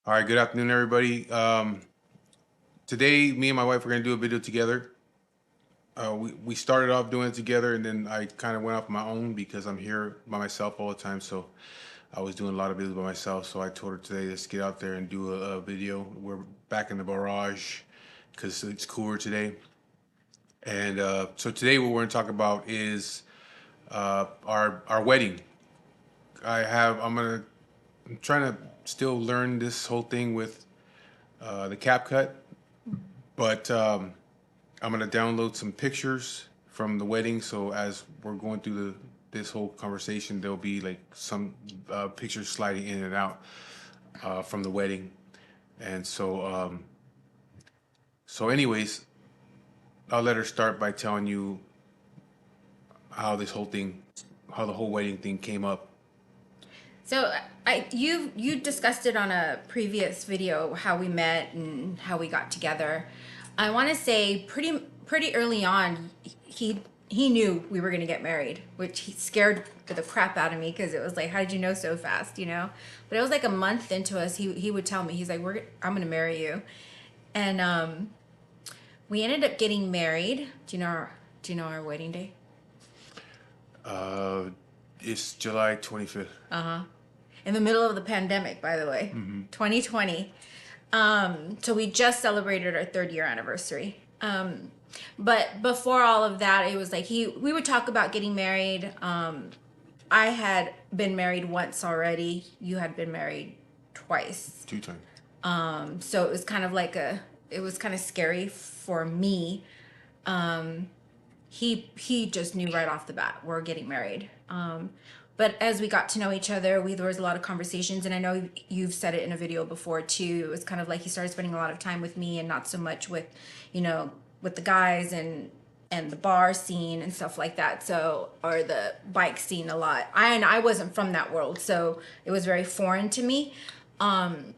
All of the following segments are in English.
All right, good afternoon, everybody. Today, me and my wife are going to do a video together. We started off doing it together, and then I kind of went off my own because I'm here by myself all the time. So I was doing a lot of videos by myself. So I told her today, let's get out there and do a video. We're back in the barrage because it's cooler today. And so today, what we're going to talk about is our wedding. I'm trying to still learn this whole thing with the cap cut. But I'm gonna download some pictures from the wedding. So as we're going through this whole conversation, there'll be like some pictures sliding in and out from the wedding. And anyways, I'll let her start by telling you how how the whole wedding thing came up. So you discussed it on a previous video how we met and how we got together. I want to say pretty early on he knew we were going to get married, which he scared the crap out of me because it was like, how did you know so fast, you know? But it was like a month into us, he would tell me, he's like, I'm going to marry you. And we ended up getting married. Do you know our wedding day? Uh, it's July 25th. In the middle of the pandemic, by the way, 2020. So we just celebrated our third year anniversary. But before all of that, it was like we would talk about getting married. I had been married once already. You had been married twice. Two times. So it was kind of like it was kind of scary for me. He just knew right off the bat we're getting married. But as we got to know each other, there was a lot of conversations, and I know you've said it in a video before too. It was kind of like he started spending a lot of time with me and not so much with, with the guys and the bar scene and stuff like that. So, or the bike scene a lot. I wasn't from that world, so it was very foreign to me. I've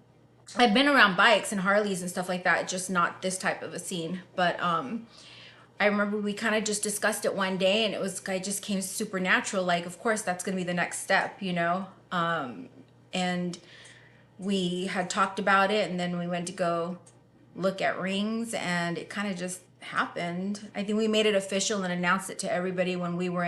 been around bikes and Harleys and stuff like that, just not this type of a scene. But I remember we kind of just discussed it one day, and I just came super natural. Like, of course, that's going to be the next step, you know? And we had talked about it, and then we went to go look at rings, and it kind of just happened. I think we made it official and announced it to everybody when we were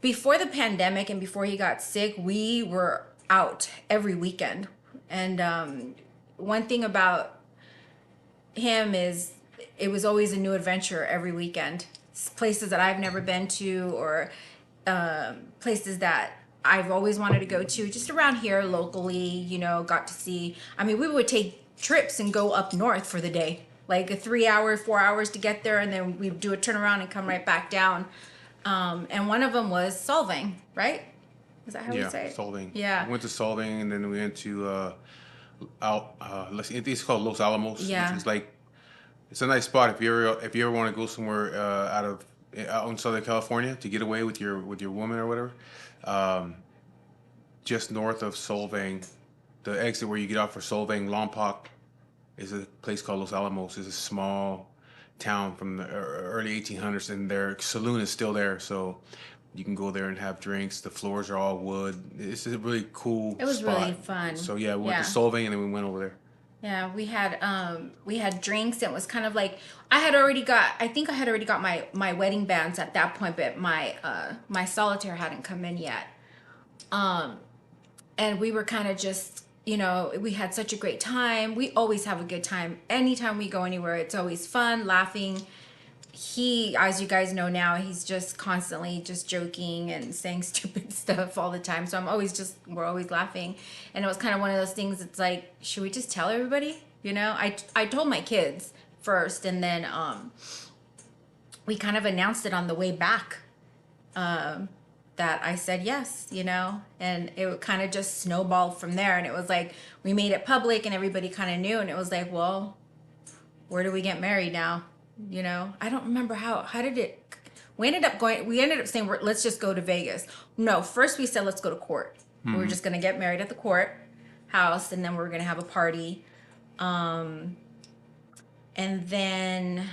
before the pandemic and before he got sick, we were out every weekend. And one thing about him is it was always a new adventure every weekend. Places that I've never been to, or places that I've always wanted to go to, just around here locally, got to see. I mean, we would take trips and go up north for the day, like a 3 hour, 4 hours to get there, and then we'd do a turnaround and come right back down. And one of them was Solvang, right? Is that how we say it? Solvang. Yeah. We went to Solvang, and then we went to I think it's called Los Alamos. Yeah. Which is like, it's a nice spot if you ever want to go somewhere out in Southern California to get away with your woman or whatever. Um, just north of Solvang, the exit where you get off for Solvang, Lompoc, is a place called Los Alamos. It's a small town from the early 1800s, and their saloon is still there. So you can go there and have drinks. The floors are all wood. It's a really cool It was spot. really fun. So yeah, we went Yeah. to Solvang, and then we went over there. Yeah, we had drinks. It was kind of like I think I had already got my wedding bands at that point, but my solitaire hadn't come in yet. And we were kind of just, we had such a great time. We always have a good time. Anytime we go anywhere, it's always fun, laughing. As you guys know now, he's just constantly just joking and saying stupid stuff all the time. So we're always laughing. And it was kind of one of those things. It's like, should we just tell everybody? I told my kids first, and then we kind of announced it on the way back. That I said yes, and it kind of just snowballed from there. And it was like, we made it public and everybody kind of knew. And it was like, well, where do we get married now? I don't remember how did it, we ended up saying, let's just go to Vegas. No, first we said, let's go to court. We were just going to get married at the court house, and then we were going to have a party. And then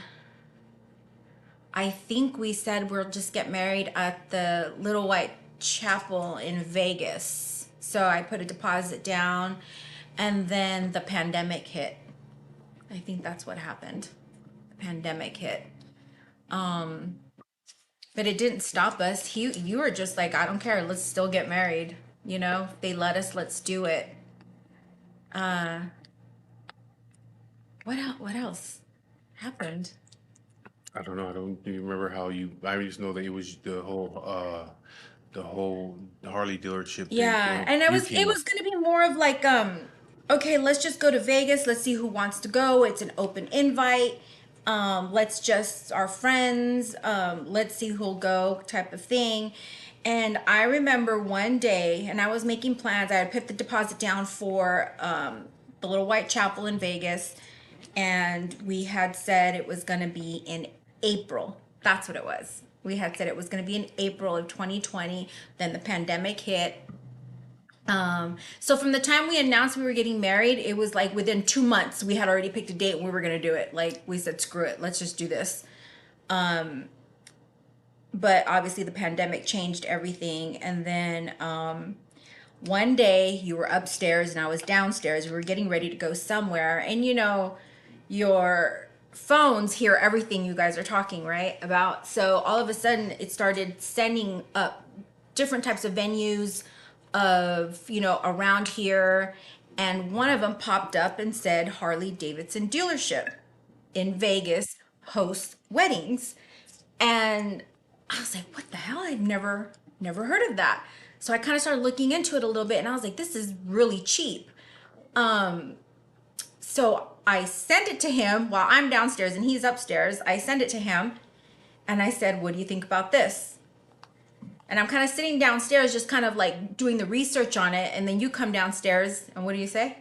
I think we said we'll just get married at the Little White Chapel in Vegas. So I put a deposit down, And then the pandemic hit. I think that's what happened. The pandemic hit. But it didn't stop us. You were just like, I don't care. Let's still get married. You know, they let us. Let's do it. Uh, what else? What else happened? I don't know. I don't even remember how you. I just know that it was the whole Harley dealership thing. Yeah, When and you it came up, was gonna be more of like okay, let's just go to Vegas. Let's see who wants to go. It's an open invite. Let's just our friends. Let's see who'll go type of thing. And I remember one day, and I was making plans. I had put the deposit down for the little white chapel in Vegas, and we had said it was going to be in April. That's what it was. We had said it was going to be in April of 2020. Then the pandemic hit. So from the time we announced we were getting married, it was like within 2 months we had already picked a date and we were going to do it. Like we said, screw it, let's just do this. But obviously the pandemic changed everything, and then one day you were upstairs and I was downstairs. We were getting ready to go somewhere, and you know, your phones hear everything you guys are talking, right? About. So all of a sudden it started sending up different types of venues of, you know, around here, and one of them popped up and said Harley Davidson dealership in Vegas hosts weddings. And I was like, what the hell? I've never heard of that. So I kind of started looking into it a little bit, and I was like, this is really cheap. So I sent it to him while I'm downstairs and he's upstairs. I sent it to him and I said, what do you think about this? And I'm kind of sitting downstairs, just kind of like doing the research on it. And then you come downstairs, and what do you say?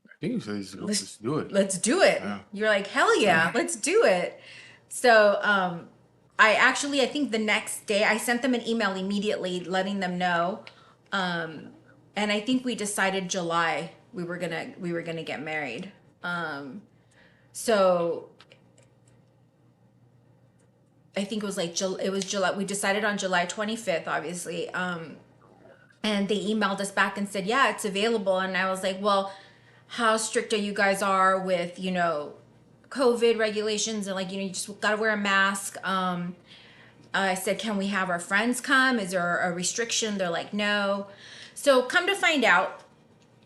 I think you said Let's let's do it. let's do it. Yeah. You're like, hell yeah, let's do it. So I think the next day I sent them an email immediately letting them know. And I think we decided July we were gonna get married. So I think it was like it was July. We decided on July 25th, obviously. And they emailed us back and said, yeah, it's available. And I was like, well, how strict are you guys are with, you know, COVID regulations, and like, you know, you just gotta wear a mask. I said, can we have our friends come? Is there a restriction? They're like, no. So come to find out,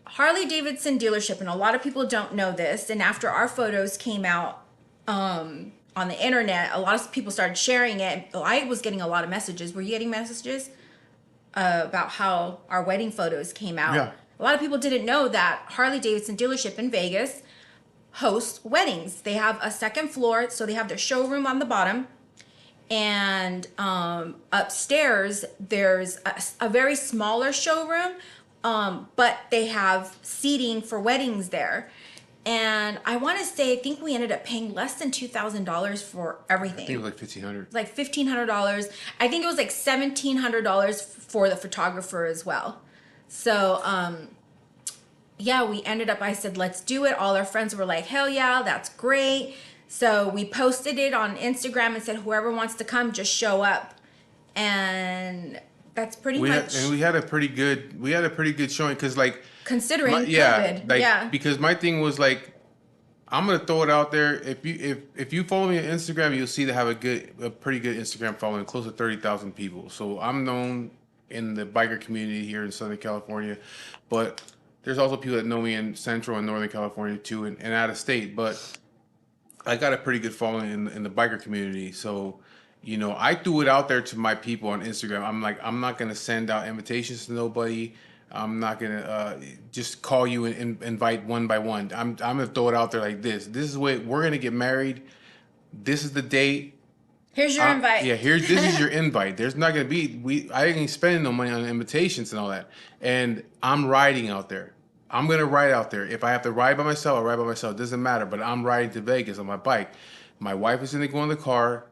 Harley Davidson dealership, and a lot of people don't know this, and after our photos came out on the internet, a lot of people started sharing it. I was getting a lot of messages. Were you getting messages about how our wedding photos came out? Yeah. A lot of people didn't know that Harley Davidson dealership in Vegas hosts weddings. They have a second floor, so they have their showroom on the bottom, and upstairs there's a very smaller showroom, but they have seating for weddings there. And I want to say, I think we ended up paying less than $2,000 for I think it everything. was like 1,500. Like $1,500. I think it was like $1,700 for the photographer as well. So yeah, we ended up, I said, let's do it. All our friends were like, hell yeah, that's great. So we posted it on Instagram and said, whoever wants to come, just show up. And that's pretty much We had a pretty good showing because like considering yeah, COVID. like Yeah. because my thing was like I'm gonna throw it out there. If you follow me on Instagram, you'll see that I have a pretty good Instagram following, close to 30,000 people. So I'm known in the biker community here in Southern California, but there's also people that know me in Central and Northern California too, and out of state. But I got a pretty good following in the biker community. So, you know, I threw it out there to my people on Instagram. I'm like, I'm not gonna send out invitations to nobody. I'm not gonna just call you and invite one by one. I'm gonna throw it out there like this. This is what we're gonna get married. This is the date. Here's your invite. Yeah, here. This is your invite. There's not gonna be I ain't spending no money on invitations and all that. And I'm riding out there. I'm gonna ride out there. If I have to ride by myself, I'll ride by myself. It doesn't matter. But I'm riding to Vegas on my bike. My wife is gonna go in the car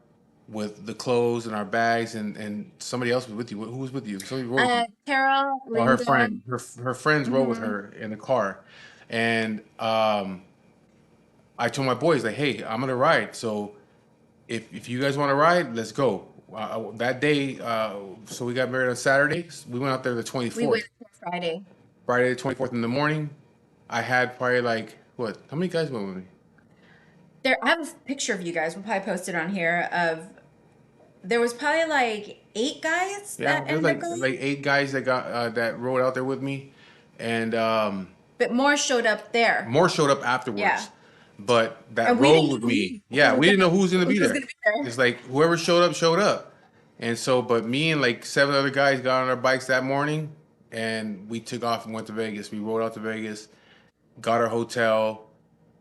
with the clothes and our bags, and somebody else was with you. Who was with you? Somebody rode with you. Carol, Well, her Linda. friend, her friends rode with her in the car, and I told my boys like, "Hey, I'm gonna ride. So if you guys want to ride, let's go." That day, so we got married on Saturday. We went out there the We 24th. waited for Friday. Friday the 24th in the morning, I had probably like what? How many guys went with me? There, I have a picture of you guys. We'll probably post it on here. Of there was probably like 8 guys Yeah, that there's ended up like going, 8 guys that got that rode out there with me, and but more showed up there. more showed up Yeah, afterwards. But that and we rode didn't with know me, yeah, who was we didn't gonna know who was gonna be who was gonna there. be there. It's like whoever showed up showed up, and so but me and like 7 other guys got on our bikes that morning, and we took off and went to Vegas. We rode out to Vegas, got our hotel.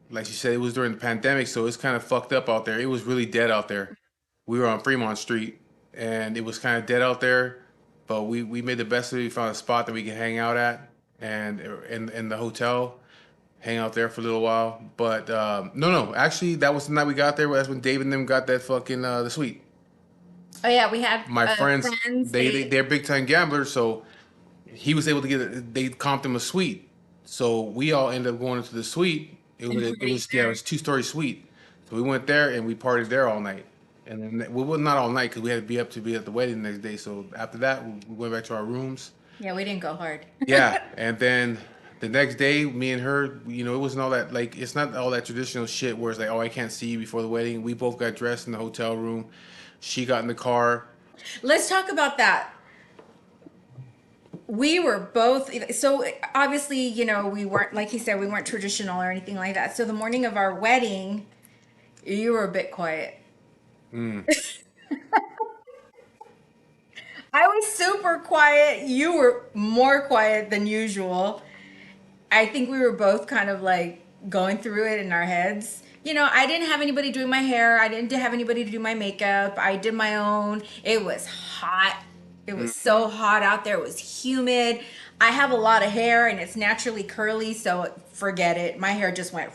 Like you said, it was during the pandemic, so it's kind of fucked up out there. It was really dead out there. We were on Fremont Street, and it was kind of dead out there. But we made the best of it. We found a spot that we could hang out at, and in the hotel, hang out there for a little while. But no, actually, that was the night we got there. That's when Dave and them got that fucking the suite. Oh yeah, we had My friends, friends. they're big time gamblers, so he was able to get it. They comped him a suite, so we all ended up going into the suite. And It was 2 story suite. So we went there and we partied there all night, and then we well not all night because we had to be up to be at the wedding the next day. So after that, we went back to our rooms. yeah, we didn't go hard. Yeah, and then the next day, me and her, it wasn't all that like it's not all that traditional shit where it's like, oh, I can't see you before the wedding. We both got dressed in the hotel room. She got in the car. Let's talk about that. We were both so obviously, we weren't, like he said, we weren't traditional or anything like that. So the morning of our wedding, you were a bit quiet. Mm. I was super quiet. You were more quiet than usual. I think we were both kind of like going through it in our heads. I didn't have anybody doing my hair. I didn't have anybody to do my makeup. I did my own. It was hot. It was so hot out there. It was humid. I have a lot of hair and it's naturally curly, so forget it. My hair just went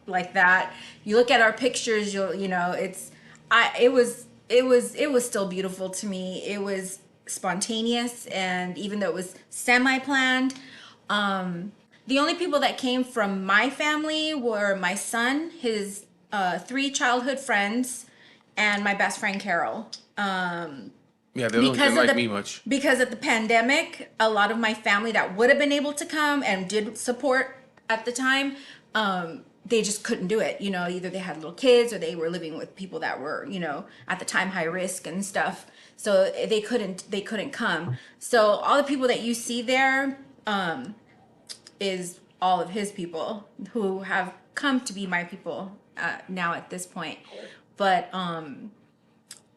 like that. You look at our pictures, it's it was still beautiful to me. It was spontaneous, and even though it was semi-planned, the only people that came from my family were my son, his 3 childhood friends, and my best friend Carol. Yeah, they don't Because didn't of like the me much. because of the pandemic, a lot of my family that would have been able to come and did support at the time, they just couldn't do it. Either they had little kids or they were living with people that were, at the time high risk and stuff. So they couldn't come. So all the people that you see there, is all of his people who have come to be my people now at this point. But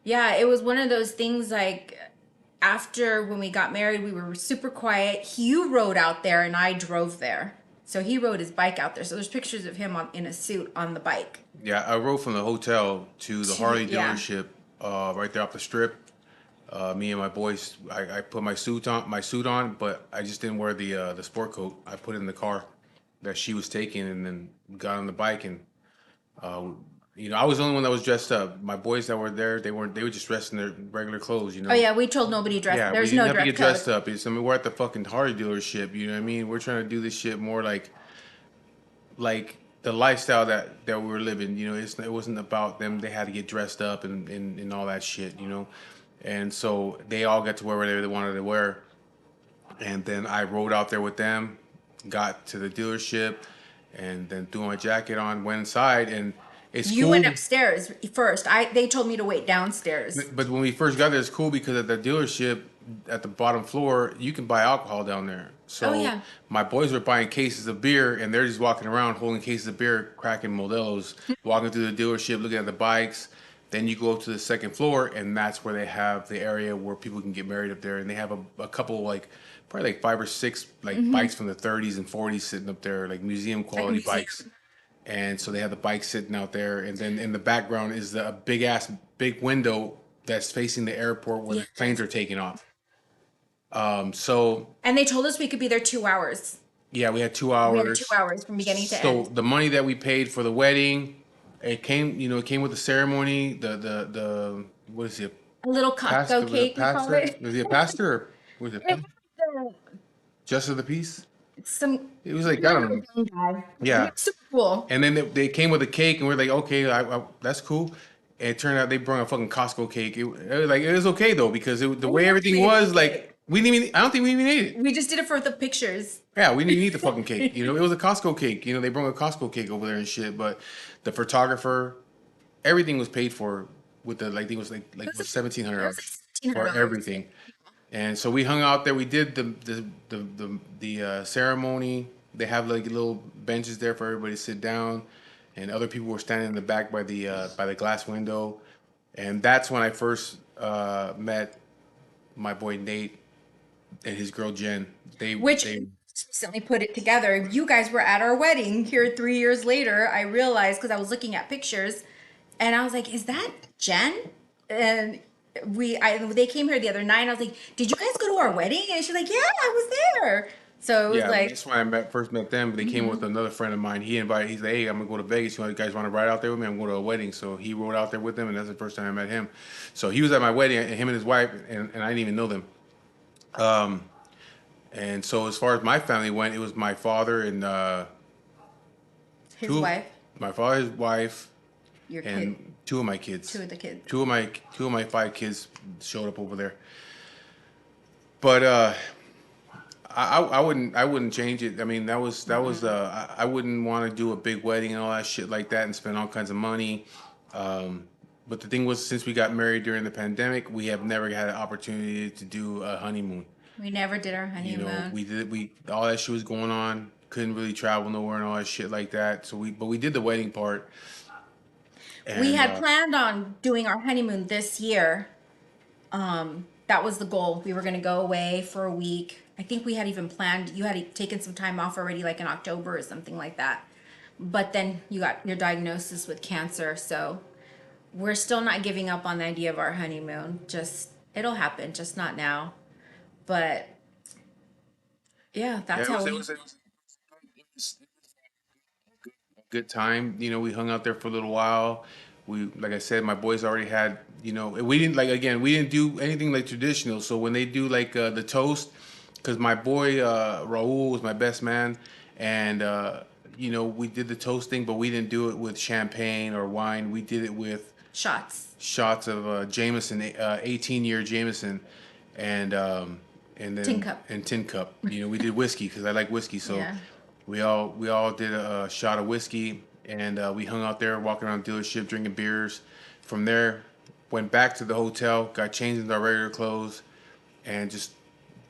yeah, it was one of those things like after when we got married, we were super quiet. You rode out there and I drove there. So he rode his bike out there. So there's pictures of him in a suit on the bike. Yeah, I rode from the hotel to the Harley Yeah. dealership, right there off the strip. Me and my boys, I put my suit on, but I just didn't wear the sport coat. I put it in the car that she was taking, and then got on the bike, and uh, I was the only one that was dressed up. My boys that were there, they weren't. They were just dressed in their regular clothes. Oh yeah, we told nobody dress. Yeah, we There's didn't no have to dress get code. dressed up. I mean, we're at the fucking Harley dealership. You know what I mean? We're trying to do this shit more like the lifestyle that we were living. It wasn't about them. They had to get dressed up and all that shit. And so they all got to wear whatever they wanted to wear. And then I rode out there with them, got to the dealership, and then threw my jacket on, went inside, and it's You cool. went upstairs first. They told me to wait downstairs. But when we first got there, it's cool because at the dealership, at the bottom floor, you can buy alcohol down there. Oh So yeah. my boys were buying cases of beer, and they're just walking around holding cases of beer, cracking Modelo's, walking through the dealership, looking at the bikes. Then you go up to the second floor, and that's where they have the area where people can get married up there. And they have a couple like probably like 5 or 6 like bikes from the 30s and 40s sitting up there, like museum Like quality museum. bikes. And so they have the bikes sitting out there, and then in the background is a big window that's facing the airport where Yeah. the planes are taking off. So And they told us we could be there 2 hours. yeah, we had two We had 2 hours. hours from beginning to So end. the money that we paid for the wedding, it came with the ceremony. The what is it? A little Pastor? Costco Was it cake, we call pastor? it. Was he a pastor? Or was it It was just of the peace? some It was like I don't know. young guy. He Yeah. was super cool. And then they came with a cake, and we're like, okay, that's cool. And it turned out they brought a fucking Costco cake. It was okay though because the And we way everything appreciated was the like cake. We didn't even. I don't think we even ate it. We just did it for the pictures. Yeah, we didn't eat the fucking cake. You know, it was a Costco cake. You know, they brought a Costco cake over there and shit. But the photographer, everything was paid for with the like. I think it was It like was was $1,700 like for $1,700. everything. And so we hung out there. We did the ceremony. They have like little benches there for everybody to sit down, and other people were standing in the back by the glass window. And that's when I first met my boy Nate and his girl Jen. Which They recently put it together. You guys were at our wedding here 3 years later. I realized because I was looking at pictures, and I was like, "Is that Jen?" And they came here the other night. And I was like, "Did you guys go to our wedding?" And she's like, "Yeah, I was there." So it was Yeah, like, that's when I first met them. They came with another friend of mine. He invited. He's like, "Hey, I'm gonna go to Vegas. You guys want to ride out there with me? I'm going to a wedding." So he rode out there with them, and that's the first time I met him. So he was at my wedding, and him and his wife, and I didn't even know them. And so as far as my family went, it was my father and his two, wife, my father's wife, your kid, and two of my kids. two of the kids. Two of my five kids showed up over there. But I wouldn't change it. I mean that was I wouldn't want to do a big wedding and all that shit like that and spend all kinds of money. But the thing was, since we got married during the pandemic, we have never had an opportunity to do a honeymoon. We never did our You know, honeymoon. we all that shit was going on. Couldn't really travel nowhere and all that shit like that. So we did the wedding part, We and had planned on doing our honeymoon this year. That was the goal. We were going to go away for a week. I think we had even planned, you had taken some time off already, like in October or something like that. But then you got your diagnosis with cancer. So we're still not giving up on the idea of our honeymoon. Just, it'll happen, just not now. But yeah, yeah, that's how we. it was a good time. You know, we hung out there for a little while. We, like I said, my boys already had. You know, we didn't like again. We didn't do anything like traditional. So when they do like the toast, because my boy Raul was my best man, and you know we did the toasting, but we didn't do it with champagne or wine. We did it with Shots. shots of Jameson, 18-year Jameson, and um, and Tin then cup. and tin cup. You know, we did whiskey because I like whiskey, so Yeah. we all did a shot of whiskey, and we hung out there, walking around the dealership, drinking beers. From there, went back to the hotel, got changed into our regular clothes, and just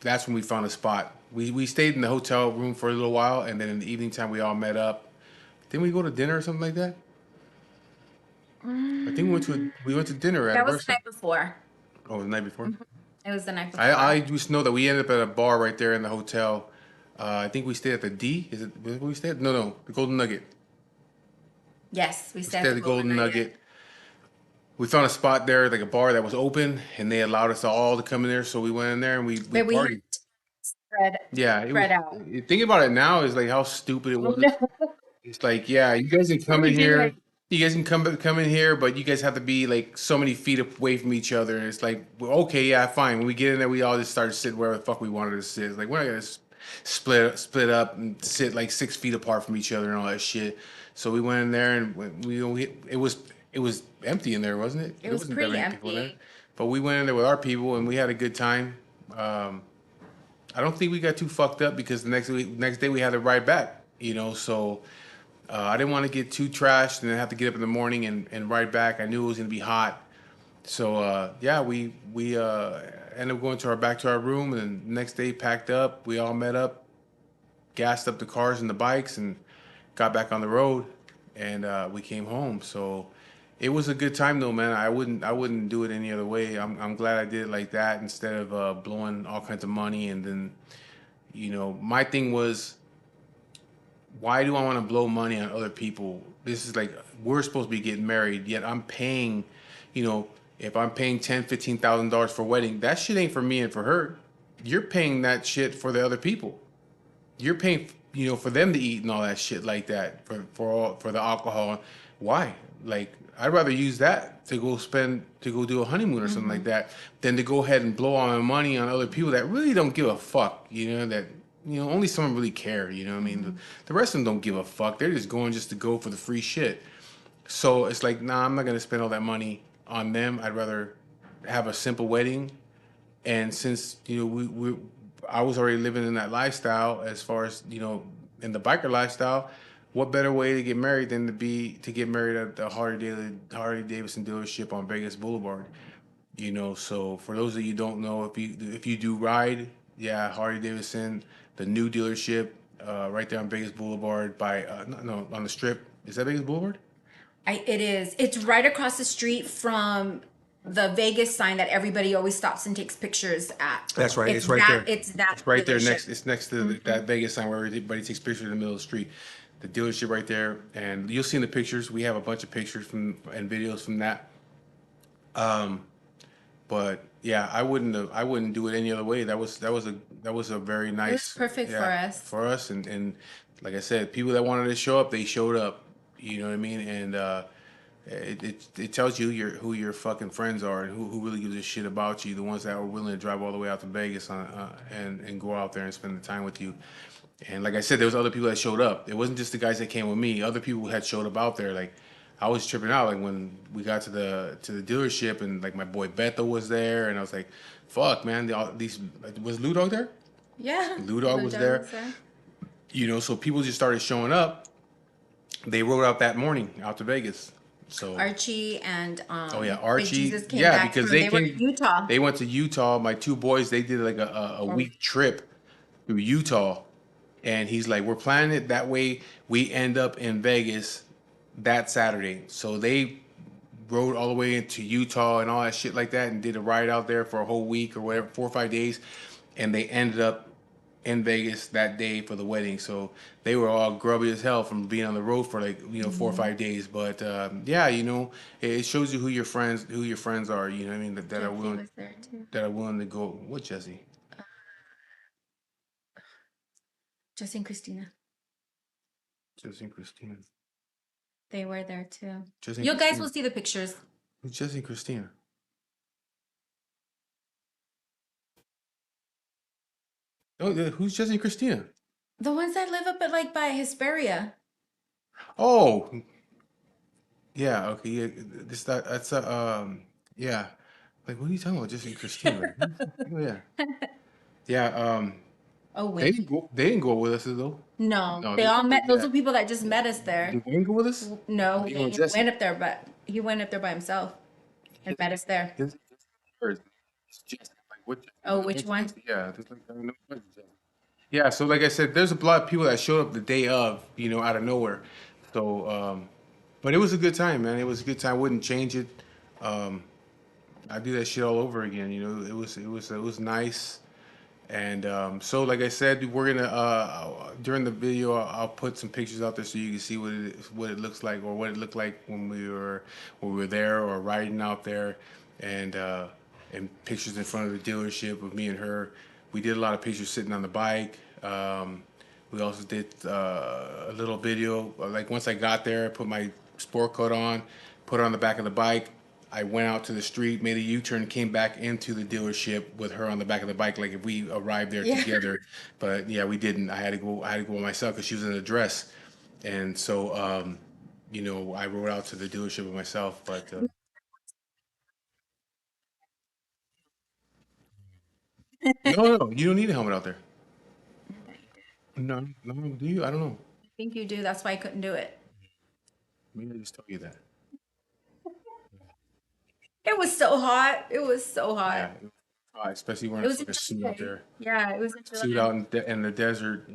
that's when we found a spot. We stayed in the hotel room for a little while, and then in the evening time, we all met up. Didn't we go to dinner or something like that? I think we went to dinner at a That was the restaurant. night before. Oh, the night before. It was the night I before. just know that we ended up at a bar right there in the hotel. I think we stayed at the D. Is it where we stayed? No, no, the Golden Nugget. Yes, we We stayed stayed at at the the Golden Golden Nugget. Nugget. We found a spot there, like a bar that was open, and they allowed us all to come in there. So we went in there and we But we had partied. spread Yeah, it was. spread out. Thinking about it now is like how stupid it Oh was. no. It's like, yeah, you guys can come We in did here. like You guys can come in here, but you guys have to be like so many feet away from each other. And it's like, well, okay, yeah, fine. When we get in there, we all just started sitting wherever the fuck we wanted to sit. It's like we're not gonna split up and sit like 6 feet apart from each other and all that shit. So we went in there and it was empty in there, wasn't it? it There was wasn't that pretty many people there, empty. but we went in there with our people and we had a good time. I don't think we got too fucked up because the next day we had to ride back. You know, so I didn't want to get too trashed and then have to get up in the morning and ride back. I knew it was gonna be hot, so yeah, we ended up going to our back to our room and the next day packed up. We all met up, gassed up the cars and the bikes, and got back on the road, and we came home. So it was a good time though, man. I wouldn't do it any other way. I'm glad I did it like that instead of blowing all kinds of money and then you know my thing was why do I want to blow money on other people? This is like we're supposed to be getting married, yet I'm paying, you know, if I'm paying $10,000, $15,000 for a wedding, that shit ain't for me and for her. You're paying that shit for the other people. You're paying, you know, for them to eat and all that shit like that for the alcohol. Why? Like I'd rather use that to go do a honeymoon or something like that than to go ahead and blow all my money on other people that really don't give a fuck. You know that you know only some really care. You know what I mean the rest of them don't give a fuck. They're just going just to go for the free shit. So it's like nah, I'm not gonna spend all that money on them. I'd rather have a simple wedding And since I was already living in that lifestyle, as far as in the biker lifestyle, what better way to get married than to get married at the Harley Davidson dealership on Vegas Boulevard? So for those of you who don't know, if you do ride, yeah, Harley Davidson, the new dealership, right there on Vegas Boulevard by no, on the strip. Is that Vegas Boulevard? It is. It's right across the street from the Vegas sign that everybody always stops and takes pictures at. That's right. It's It's right that. there. It's that It's right there dealership. next. It's next to that Vegas sign where everybody takes pictures in the middle of the street. The dealership right there, and you'll see in the pictures. We have a bunch of pictures and videos from that. But yeah, I wouldn't do it any other way. That was a very It was nice, perfect for yeah, us. for us. And like I said, people that wanted to show up, they showed up. You know what I mean? And it tells you who your fucking friends are and who really gives a shit about you. The ones that are willing to drive all the way out to Vegas and go out there and spend the time with you. And like I said, there was other people that showed up. It wasn't just the guys that came with me. Other people had showed up out there. Like I was tripping out. Like when we got to the dealership and like my boy Beto was there, and I was like, "Fuck, man! These was Lou Dog there? Yeah. Lou Dog was Ludo there. was there. So people just started showing up. They rode out that morning out to Vegas. So Archie and oh yeah, Big Archie. Jesus came Yeah, back because from. They were in Utah. they went to Utah. My two boys, they did like a Or week trip through Utah, and he's like, "We're planning it that way. We end up in Vegas that Saturday." So they rode all the way into Utah and all that shit like that, and did a ride out there for a whole week or whatever, 4 or 5 days, and they ended up in Vegas that day for the wedding. So they were all grubby as hell from being on the road for like 4 or 5 days. But yeah, it shows you who your friends are. You know what I mean? That are Jesse willing was there too. that are willing to go. What Jesse? Jesse and Christina. Jesse and Christina. They were there too. Jesse and You guys will Christina. see the pictures. Who's Jesse and Christina? Oh, who's Jesse and Christina? The ones that live up at like by Hesperia. Oh, yeah. Okay. Yeah. That's yeah. Like, what are you talking about, Jesse and Christina? Like, oh yeah. Yeah. Oh They wait. didn't go. They didn't go with us though. No, No, they all met. Those yeah. are people that just met us there. They didn't go with us. No, You and he Jesse. went up there, but he went up there by himself and met us there. It's Jesse. Like what? Oh, which one? Yeah. There's like I don't know. Yeah. So like I said, there's a lot of people that showed up the day of, out of nowhere. So, but it was a good time, man. It was a good time. Wouldn't change it. Um, I do that shit all over again. It was nice. And so, like I said, we're gonna during the video, I'll put some pictures out there so you can see what it looks like, or what it looked like when we were there or riding out there, and pictures in front of the dealership of me and her. We did a lot of pictures sitting on the bike. We also did a little video. Like once I got there, I put my sport coat on, put it on the back of the bike. I went out to the street, made a U-turn, came back into the dealership with her on the back of the bike, like if we arrived there Yeah. together. But yeah, we didn't. I had to go. I had to go by myself because she was in a dress, and so I rode out to the dealership with myself. But no, no, you don't need a helmet out there. No, no, do you? I don't know. I think you do. That's why I couldn't do it. Maybe I just told you that. It was so hot. It was so Yeah, hot. especially wearing It a was in fucking suit out July. there. Yeah, it was in Suit July. out in the desert.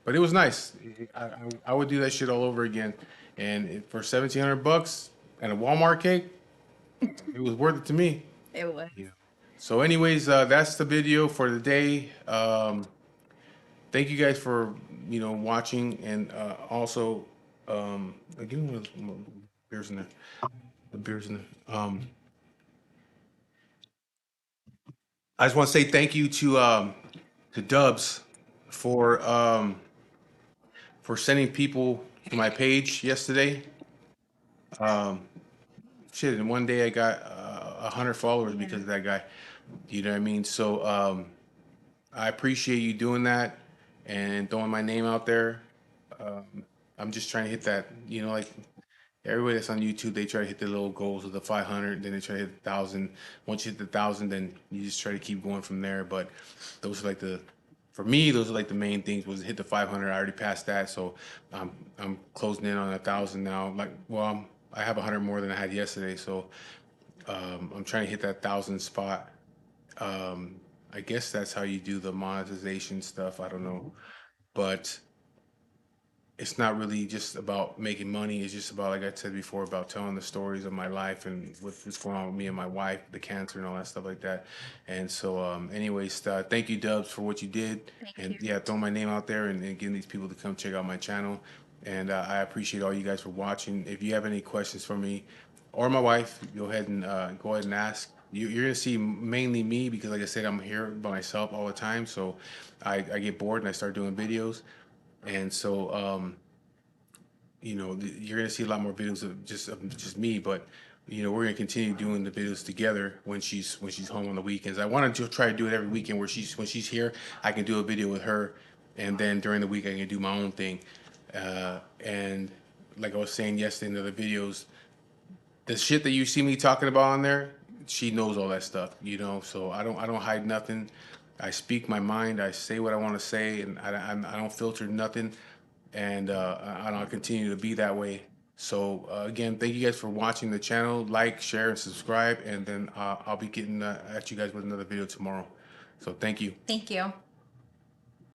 But it was nice. I would do that shit all over again. And for $1,700 and a Walmart cake, it was worth it to me. It was. Yeah. So, anyways, that's the video for the day. Thank you guys for watching, and also again, what beers in there? The beers in there. I just want to say thank you to Dubs for sending people to my page yesterday. Um, Shit, in one day I got 100 followers Yeah. because of that guy. You know what I mean? So I appreciate you doing that and throwing my name out there. Um, I'm just trying to hit that, like Everybody that's on YouTube, they try to hit the little goals of the 500, then they try to hit 1,000. Once you hit the 1,000, then you just try to keep going from there. But those are like for me, those are like the main things. Was hit the 500. I already passed that, so I'm closing in on 1,000 now. Like, well, I have 100 more than I had yesterday, so I'm trying to hit that 1,000 spot. I guess that's how you do the monetization stuff. I don't know, but it's not really just about making money. It's just about, like I said before, about telling the stories of my life and what's going on with me and my wife, the cancer and all that stuff like that. And so, anyways, thank you, Dubs, for what you did. Thank And you. yeah, throw my name out there and getting these people to come check out my channel. And I appreciate all you guys for watching. If you have any questions for me or my wife, go ahead and ask. You're gonna see mainly me because, like I said, I'm here by myself all the time. So I get bored and I start doing videos. And so, you're gonna see a lot more videos of just me, but we're gonna continue doing the videos together when she's home on the weekends. I wanted to try to do it every weekend where when she's here, I can do a video with her, and then during the week I can do my own thing. And like I was saying yesterday in the other videos, the shit that you see me talking about on there, she knows all that stuff, So I don't hide nothing. I speak my mind. I say what I want to say, and I don't filter nothing. And I'll continue to be that way. So again, thank you guys for watching the channel. Like, share, and subscribe. And then I'll be getting at you guys with another video tomorrow. So thank you. Thank you.